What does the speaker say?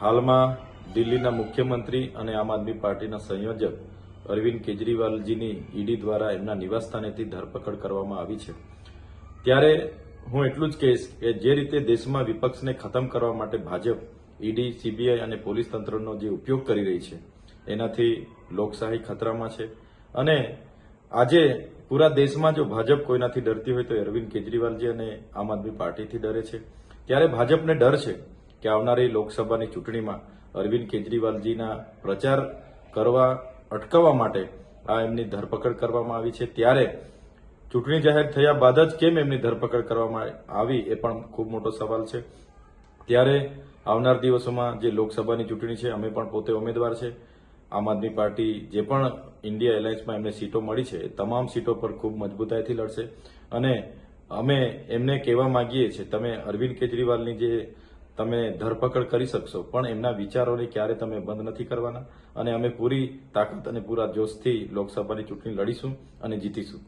હાલમાં દિલ્હીના મુખ્યમંત્રી અને આમ આદમી પાર્ટીના સંયોજક અરવિંદ કેજરીવાલજીની ઈડી દ્વારા એમના નિવાસસ્થાનેથી ધરપકડ કરવામાં આવી છે। ત્યારે હું એટલું જ કહીશ કે જે રીતે દેશમાં વિપક્ષને ખતમ કરવા માટે ભાજપ ઈડી, સીબીઆઈ અને પોલીસ તંત્રનો જે ઉપયોગ કરી રહી છે એનાથી લોકશાહી ખતરામાં છે। અને આજે પૂરા દેશમાં જો ભાજપ કોઈનાથી ડરતી હોય તો અરવિંદ કેજરીવાલજી અને આમ આદમી પાર્ટીથી ડરે છે। ત્યારે ભાજપને ડર છે કે આવનારી લોકસભાની ચૂંટણીમાં અરવિંદ કેજરીવાલજીના પ્રચાર કરવા અટકાવવા માટે આ એમની ધરપકડ કરવામાં આવી છે। ત્યારે ચૂંટણી જાહેર થયા બાદ જ કેમ એમની ધરપકડ કરવામાં આવી એ પણ ખૂબ મોટો સવાલ છે। ત્યારે આવનાર દિવસોમાં જે લોકસભાની ચૂંટણી છે અમે પણ પોતે ઉમેદવાર છે। આમ આદમી પાર્ટી જે પણ ઇન્ડિયા એલાયન્સમાં એમને સીટો મળી છે એ તમામ સીટો પર ખૂબ મજબૂતાઈથી લડશે અને અમે એમને કહેવા માંગીએ છીએ તમે અરવિંદ કેજરીવાલની જે તમે ધરપકડ કરી શકશો પણ એમના વિચારોને ક્યારે તમે બંધ નથી કરવાના અને અમે પૂરી તાકાત અને પૂરા જોશથી લોકસભાની ચૂંટણી લડીશું અને જીતીશું।